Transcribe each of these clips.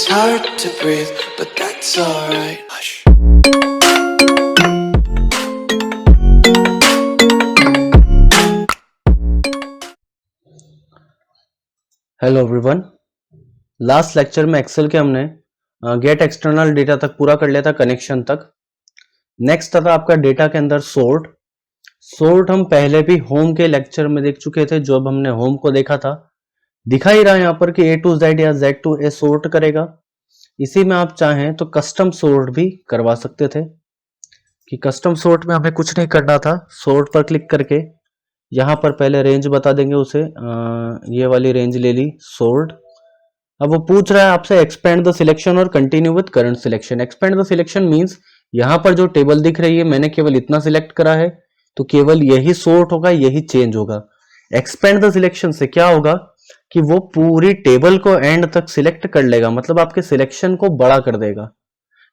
It's hard to breathe, but that's alright. Hush. Hello everyone, last lecture में Excel के हमने gate external data तक पूरा कर लिया था, कनेक्शन तक। नेक्स्ट था आपका डेटा के अंदर सोर्ट हम पहले भी होम के लेक्चर में देख चुके थे। जो अब हमने होम को देखा था, दिखा ही रहा है यहाँ पर कि A to Z या Z to A सोर्ट करेगा। इसी में आप चाहें तो कस्टम सोर्ट भी करवा सकते थे, कि कस्टम सोर्ट में हमें कुछ नहीं करना था। सोर्ट पर क्लिक करके यहाँ पर पहले रेंज बता देंगे उसे, ये वाली रेंज ले ली सोर्ट। अब वो पूछ रहा है आपसे एक्सपेंड द सिलेक्शन और continue with current selection. Expand the selection means यहाँ पर जो टेबल दिख रही है मैंने केवल इतना सिलेक्ट करा है, तो केवल यही सोर्ट होगा, यही चेंज होगा। एक्सपेंड द सिलेक्शन से क्या होगा कि वो पूरी टेबल को एंड तक सिलेक्ट कर लेगा, मतलब आपके सिलेक्शन को बड़ा कर देगा।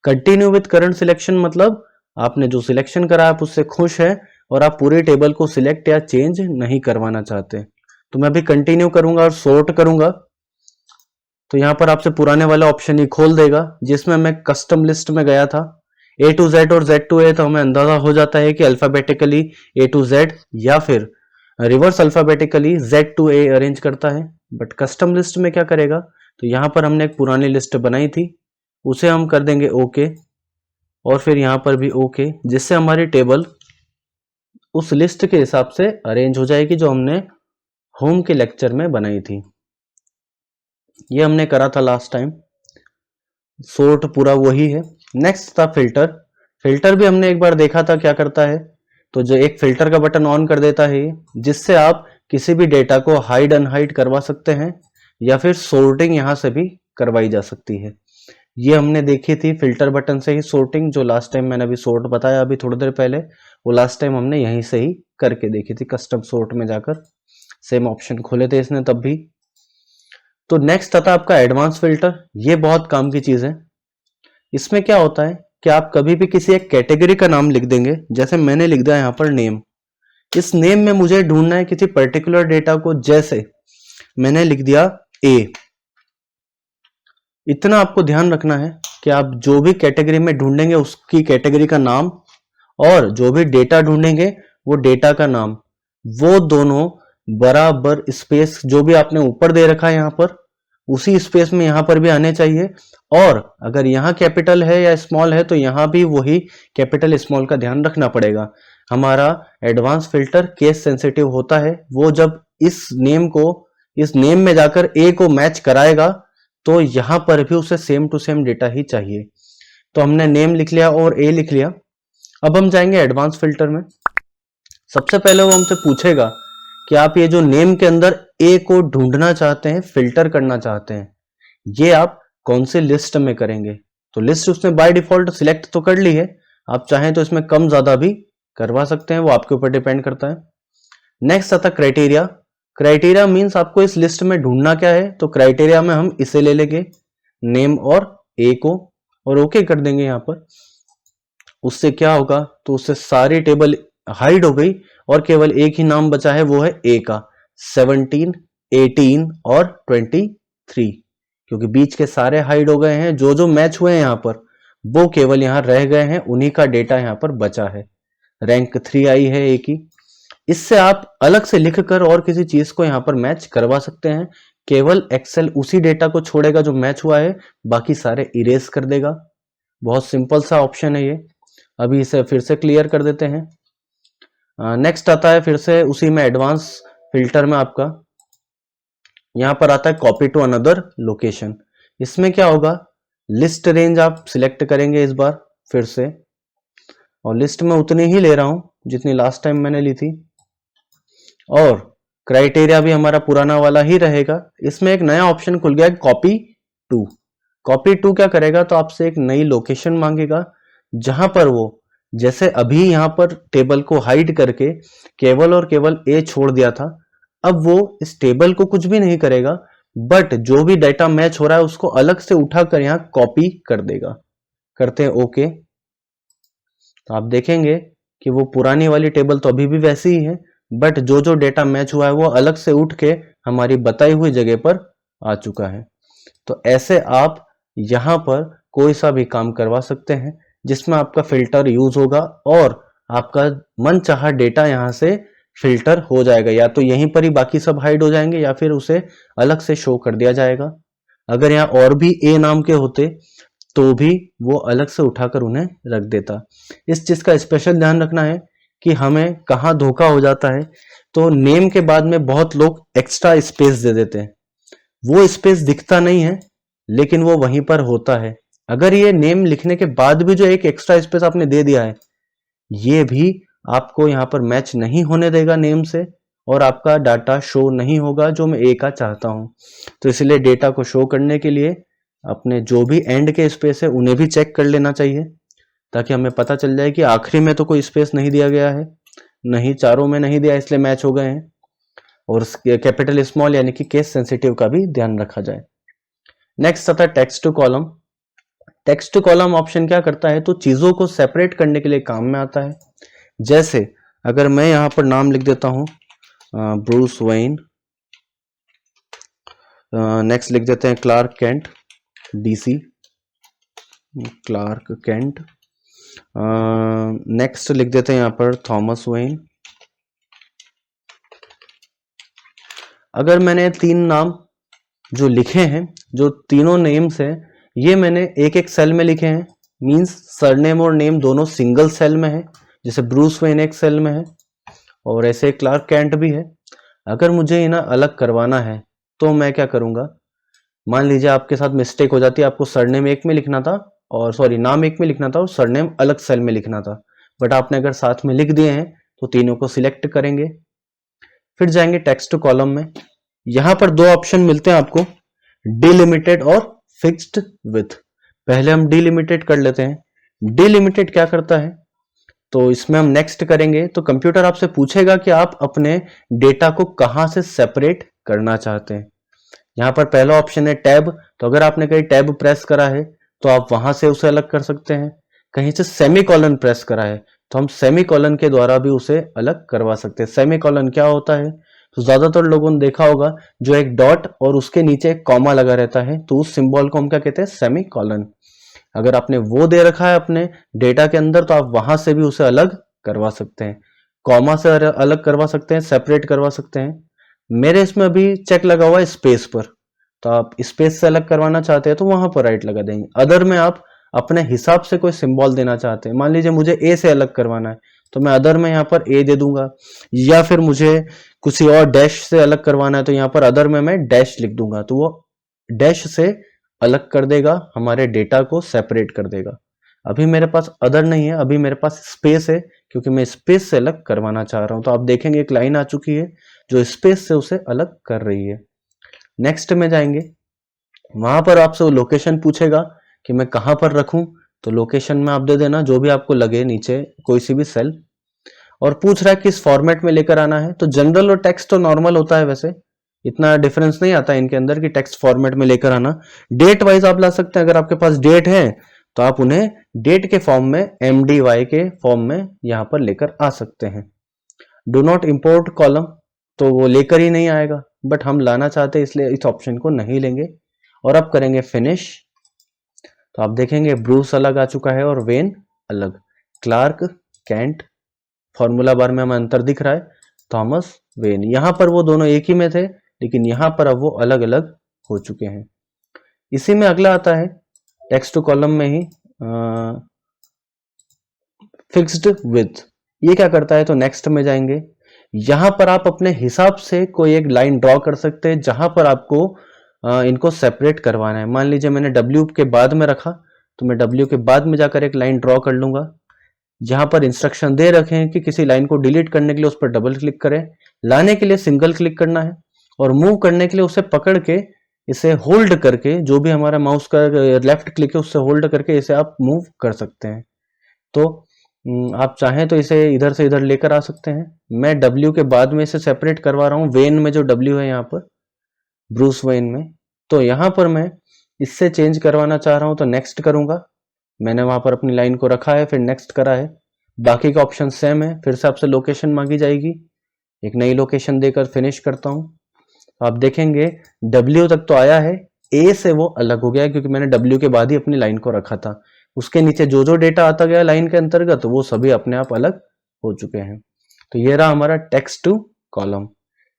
कंटिन्यू विद करंट सिलेक्शन मतलब आपने जो सिलेक्शन करा आप उससे खुश है और आप पूरी टेबल को सिलेक्ट या चेंज नहीं करवाना चाहते। तो मैं अभी कंटिन्यू करूंगा और सोर्ट करूंगा, तो यहां पर आपसे पुराने वाला ऑप्शन ही खोल देगा जिसमें मैं कस्टम लिस्ट में गया था। A to Z और Z to A, तो हमें अंदाजा हो जाता है कि अल्फाबेटिकली A to Z या फिर reverse alphabetically Z to A arrange करता है। बट कस्टम लिस्ट में क्या करेगा, तो यहां पर हमने एक पुरानी लिस्ट बनाई थी, उसे हम कर देंगे ओके, और फिर यहां पर भी ओके, जिससे हमारी टेबल उस लिस्ट के हिसाब से अरेंज हो जाएगी जो हमने होम के लेक्चर में बनाई थी। ये हमने करा था लास्ट टाइम। सोर्ट पूरा वही है। नेक्स्ट था फिल्टर। फिल्टर भी हमने एक बार देखा था क्या करता है, तो जो एक फिल्टर का बटन ऑन कर देता है जिससे आप किसी भी डेटा को हाइड अनहाइड करवा सकते हैं, या फिर सोर्टिंग यहां से भी करवाई जा सकती है। ये हमने देखी थी फिल्टर बटन से ही सोर्टिंग, जो लास्ट टाइम मैंने अभी सोर्ट बताया अभी थोड़ी देर पहले, वो लास्ट टाइम हमने यहीं से ही करके देखी थी, कस्टम सोर्ट में जाकर। सेम ऑप्शन खोले थे इसने तब भी। तो नेक्स्ट आता आपका एडवांस फिल्टर। ये बहुत काम की चीज है। इसमें क्या होता है कि आप कभी भी किसी एक कैटेगरी का नाम लिख देंगे, जैसे मैंने लिख दिया यहाँ पर नेम। इस नेम में मुझे ढूंढना है किसी पर्टिकुलर डेटा को, जैसे मैंने लिख दिया A। इतना आपको ध्यान रखना है कि आप जो भी कैटेगरी में ढूंढेंगे उसकी कैटेगरी का नाम, और जो भी डेटा ढूंढेंगे वो डेटा का नाम, वो दोनों बराबर स्पेस जो भी आपने ऊपर दे रखा है यहाँ पर, उसी स्पेस में यहाँ पर भी आने चाहिए। और अगर यहाँ कैपिटल है या स्मॉल है तो यहाँ भी वही कैपिटल स्मॉल का ध्यान रखना पड़ेगा। हमारा एडवांस फिल्टर केस सेंसिटिव होता है, वो जब इस नेम में जाकर ए को मैच कराएगा तो यहाँ पर भी उसे सेम टू सेम डेटा ही चाहिए। तो हमने नेम लिख लिया और ए लिख लिया। अब हम जाएंगे एडवांस फिल्टर में। सबसे पहले वो हमसे पूछेगा कि आप ये जो नेम के अंदर ए को ढूंढना चाहते हैं, फिल्टर करना चाहते हैं, ये आप कौन से लिस्ट में करेंगे। तो लिस्ट उसने बाय डिफॉल्ट सिलेक्ट तो कर ली है, आप चाहें तो इसमें कम ज्यादा भी करवा सकते हैं, वो आपके ऊपर डिपेंड करता है। नेक्स्ट आता क्राइटेरिया। क्राइटेरिया मींस आपको इस लिस्ट में ढूंढना क्या है, तो क्राइटेरिया में हम इसे ले लेंगे, नेम और ए को, और ओके कर देंगे यहाँ पर। उससे क्या होगा, तो उससे सारी टेबल हाइड हो गई और केवल एक ही नाम बचा है, वो है ए का। 17, 18 और 23, क्योंकि बीच के सारे हाइड हो गए हैं, जो जो मैच हुए हैं यहाँ पर वो केवल यहाँ रह गए हैं, उन्हीं का डेटा यहाँ पर बचा है। रैंक 3 आई है ए की। इससे आप अलग से लिखकर और किसी चीज को यहाँ पर मैच करवा सकते हैं। केवल एक्सेल उसी डेटा को छोड़ेगा जो मैच हुआ है, बाकी सारे इरेज कर देगा। बहुत सिंपल सा ऑप्शन है ये। अभी इसे फिर से क्लियर कर देते हैं। नेक्स्ट आता है फिर से उसी में एडवांस फिल्टर में आपका यहां पर आता है कॉपी टू अनदर लोकेशन। इसमें क्या होगा, लिस्ट रेंज आप सिलेक्ट करेंगे इस बार फिर से, और लिस्ट में उतनी ही ले रहा हूं जितनी लास्ट टाइम मैंने ली थी, और क्राइटेरिया भी हमारा पुराना वाला ही रहेगा। इसमें एक नया ऑप्शन खुल गया है कॉपी टू। कॉपी टू क्या करेगा, तो आपसे एक नई लोकेशन मांगेगा जहां पर वो, जैसे अभी यहां पर टेबल को हाइड करके केवल और केवल ए छोड़ दिया था, अब वो इस टेबल को कुछ भी नहीं करेगा, बट जो भी डेटा मैच हो रहा है उसको अलग से उठाकर यहां कॉपी कर देगा। करते हैं ओके, तो आप देखेंगे कि वो पुरानी वाली टेबल तो अभी भी वैसी ही है, बट जो जो डेटा मैच हुआ है वो अलग से उठ के हमारी बताई हुई जगह पर आ चुका है। तो ऐसे आप यहाँ पर कोई सा भी काम करवा सकते हैं जिसमें आपका फिल्टर यूज होगा और आपका मन चाहा डेटा यहाँ से फिल्टर हो जाएगा, या तो यहीं पर ही बाकी सब हाइड हो जाएंगे या फिर उसे अलग से शो कर दिया जाएगा। अगर यहाँ और भी ए नाम के होते तो भी वो अलग से उठाकर उन्हें रख देता। इस चीज का स्पेशल ध्यान रखना है कि हमें कहाँ धोखा हो जाता है। तो नेम के बाद में बहुत लोग एक्स्ट्रा स्पेस दे देते हैं, वो स्पेस दिखता नहीं है लेकिन वो वहीं पर होता है। अगर ये नेम लिखने के बाद भी जो एक एक्स्ट्रा स्पेस आपने दे दिया है, ये भी आपको यहाँ पर मैच नहीं होने देगा नेम से और आपका डाटा शो नहीं होगा जो मैं ए का चाहता हूं। तो इसलिए डेटा को शो करने के लिए अपने जो भी एंड के स्पेस है उन्हें भी चेक कर लेना चाहिए, ताकि हमें पता चल जाए कि आखिरी में तो कोई स्पेस नहीं दिया गया है, नहीं चारों में नहीं दिया इसलिए मैच हो गए हैं। और कैपिटल स्मॉल यानी कि केस सेंसिटिव का भी ध्यान रखा जाए। नेक्स्ट आता है text to column. Text to column option क्या करता है, तो चीजों को सेपरेट करने के लिए काम में आता है। जैसे अगर मैं यहां पर नाम लिख देता हूं ब्रूस वेन, नेक्स्ट लिख देते हैं Clark Kent DC, Clark Kent, next लिख देते हैं यहां पर थॉमस वेन। अगर मैंने 3 नाम जो लिखे हैं, जो तीनों नेम्स हैं, ये मैंने एक एक सेल में लिखे हैं, मींस सरनेम और नेम दोनों सिंगल सेल में है। जैसे ब्रूस वेन एक सेल में है और ऐसे क्लार्क कैंट भी है। अगर मुझे इन्हें अलग करवाना है तो मैं क्या करूंगा, मान लीजिए आपके साथ मिस्टेक हो जाती है, आपको सरनेम एक में लिखना था और सॉरी नाम एक में लिखना था और सरनेम अलग सेल में लिखना था, बट आपने अगर साथ में लिख दिए हैं तो तीनों को सिलेक्ट करेंगे, फिर जाएंगे टेक्स्ट कॉलम में। यहां पर 2 ऑप्शन मिलते हैं आपको, डिलिमिटेड और फिक्स्ड विथ। पहले हम डिलिमिटेड कर लेते हैं। डिलिमिटेड क्या करता है, तो इसमें हम नेक्स्ट करेंगे तो कंप्यूटर आपसे पूछेगा कि आप अपने डेटा को कहां से सेपरेट करना चाहते हैं। यहां पर पहला ऑप्शन है टैब, तो अगर आपने कहीं टैब प्रेस करा है तो आप वहां से उसे अलग कर सकते हैं। कहीं से सेमीकोलन प्रेस करा है तो हम सेमीकोलन के द्वारा भी उसे अलग करवा सकते हैं। सेमीकोलन क्या होता है, तो ज्यादातर लोगों ने देखा होगा जो एक डॉट और उसके नीचे एक कॉमा लगा रहता है, तो उस सिंबल को हम क्या कहते हैं, सेमीकोलन। अगर आपने वो दे रखा है अपने डेटा के अंदर तो आप वहां से भी उसे अलग करवा सकते हैं, कॉमा से अलग करवा सकते हैं, सेपरेट करवा सकते हैं। मेरे इसमें अभी चेक लगा हुआ है स्पेस पर, तो आप स्पेस से अलग करवाना चाहते हैं तो वहां पर राइट लगा देंगे। अदर में आप अपने हिसाब से कोई सिंबल देना चाहते हैं, मान लीजिए मुझे ए से अलग करवाना है तो मैं अदर में यहाँ पर ए दे दूंगा, या फिर मुझे किसी और डैश से अलग करवाना है तो यहाँ पर अदर में मैं डैश लिख दूंगा, तो वो डैश से अलग कर देगा, हमारे डेटा को सेपरेट कर देगा। अभी मेरे पास अदर नहीं है, अभी मेरे पास स्पेस है क्योंकि मैं स्पेस से अलग करवाना चाह रहा हूं। तो आप देखेंगे एक लाइन आ चुकी है जो स्पेस से उसे अलग कर रही है। नेक्स्ट में जाएंगे, वहां पर आपसे वो लोकेशन पूछेगा कि मैं कहां पर रखूं, तो लोकेशन में आप दे देना जो भी आपको लगे नीचे कोई सी भी सेल, और पूछ रहा है किस फॉर्मेट में लेकर आना है। तो जनरल और टेक्स्ट तो नॉर्मल होता है, वैसे इतना डिफरेंस नहीं आता इनके अंदर कि टेक्स्ट फॉर्मेट में लेकर आना। डेट वाइज आप ला सकते हैं, अगर आपके पास डेट है तो आप उन्हें डेट के फॉर्म में, MDY के फॉर्म में यहां पर लेकर आ सकते हैं। डू नॉट इंपोर्ट कॉलम, तो वो लेकर ही नहीं आएगा, बट हम लाना चाहते हैं इसलिए इस ऑप्शन को नहीं लेंगे। और अब करेंगे फिनिश, तो आप देखेंगे ब्रूस अलग आ चुका है और वेन अलग, क्लार्क कैंट, फॉर्मूला बार में हमें अंतर दिख रहा है, थॉमस वेन। यहां पर वो दोनों एक ही में थे लेकिन यहां पर अब वो अलग अलग हो चुके हैं। इसी में अगला आता है टेक्स्ट टू कॉलम में ही फिक्स्ड विथ। ये क्या करता है, तो नेक्स्ट में जाएंगे, यहां पर आप अपने हिसाब से कोई एक लाइन ड्रॉ कर सकते हैं जहां पर आपको इनको सेपरेट करवाना है। मान लीजिए मैंने W के बाद में रखा तो मैं W के बाद में जाकर एक लाइन ड्रॉ कर लूंगा। जहां पर इंस्ट्रक्शन दे रखे हैं कि किसी लाइन को डिलीट करने के लिए उस पर डबल क्लिक करें, लाने के लिए सिंगल क्लिक करना है, और मूव करने के लिए उसे पकड़ के इसे होल्ड करके, जो भी हमारा माउस का लेफ्ट क्लिक है उससे होल्ड करके इसे आप मूव कर सकते हैं। तो आप चाहें तो इसे इधर से इधर लेकर आ सकते हैं। मैं W के बाद में इसे सेपरेट करवा रहा हूं, वेन में जो W है यहाँ पर ब्रूस वेन में, तो यहां पर मैं इससे चेंज करवाना चाह रहा हूं तो नेक्स्ट करूंगा। मैंने वहां पर अपनी लाइन को रखा है, फिर नेक्स्ट करा है। बाकी का ऑप्शन सेम है, फिर से आपसे लोकेशन मांगी जाएगी, एक नई लोकेशन देकर फिनिश करता हूं। आप देखेंगे W तक तो आया है ए से वो अलग हो गया है, क्योंकि मैंने W के बाद ही अपनी लाइन को रखा था। उसके नीचे जो जो डेटा आता गया लाइन के अंतर्गत वो सभी अपने आप अलग हो चुके हैं। तो ये रहा हमारा टेक्स्ट टू कॉलम।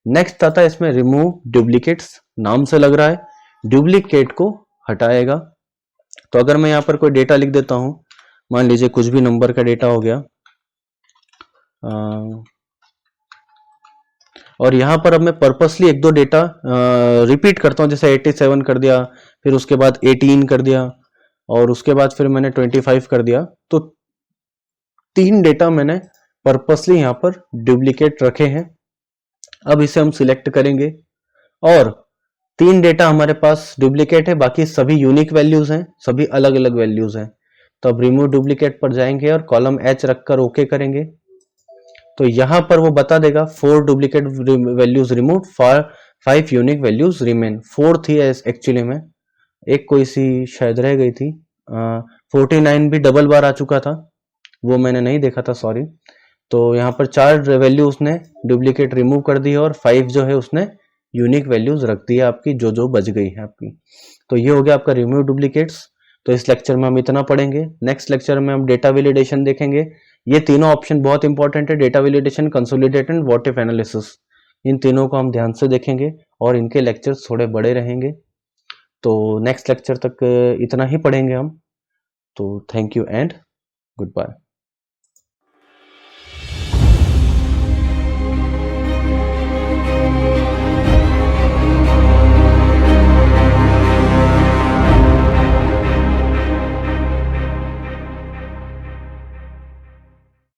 नेक्स्ट आता है इसमें रिमूव डुप्लीकेट्स, नाम से लग रहा है डुप्लीकेट को हटाएगा। तो अगर मैं यहाँ पर कोई डेटा लिख देता हूं, मान लीजिए कुछ भी नंबर का डेटा हो गया, और यहाँ पर अब मैं पर्पसली एक दो डेटा रिपीट करता हूँ, जैसे 87 कर दिया, फिर उसके बाद 18 कर दिया, और उसके बाद फिर मैंने 25 कर दिया। तो 3 डेटा मैंने पर्पसली यहाँ पर डुप्लीकेट रखे हैं। अब इसे हम सिलेक्ट करेंगे और 3 डेटा हमारे पास डुप्लीकेट है, बाकी सभी यूनिक वैल्यूज हैं, सभी अलग अलग वैल्यूज हैं। तो अब रिमूव डुप्लीकेट पर जाएंगे और कॉलम H रखकर ओके करेंगे। तो यहां पर वो बता देगा 4 duplicate values remove, 5 unique values remain. 4 थी एक्चुअली में, एक कोई सी शायद रह गई थी। 49 भी डबल बार आ चुका था, वो मैंने नहीं देखा था, सॉरी। तो यहाँ पर 4 वैल्यू उसने डुप्लीकेट रिमूव कर दी है और 5 जो है उसने यूनिक वैल्यूज रख दी है आपकी, जो बच गई है आपकी। तो ये हो गया आपका रिमूव डुप्लीकेट्स। तो इस लेक्चर में हम इतना पढ़ेंगे। नेक्स्ट लेक्चर में हम डेटा वैलिडेशन देखेंगे। ये तीनों ऑप्शन बहुत इंपॉर्टेंट है, data validation, consolidate and what if analysis. इन तीनों को हम ध्यान से देखेंगे और इनके लेक्चर्स थोड़े बड़े रहेंगे। तो नेक्स्ट लेक्चर तक इतना ही पढ़ेंगे हम। तो thank you and good bye.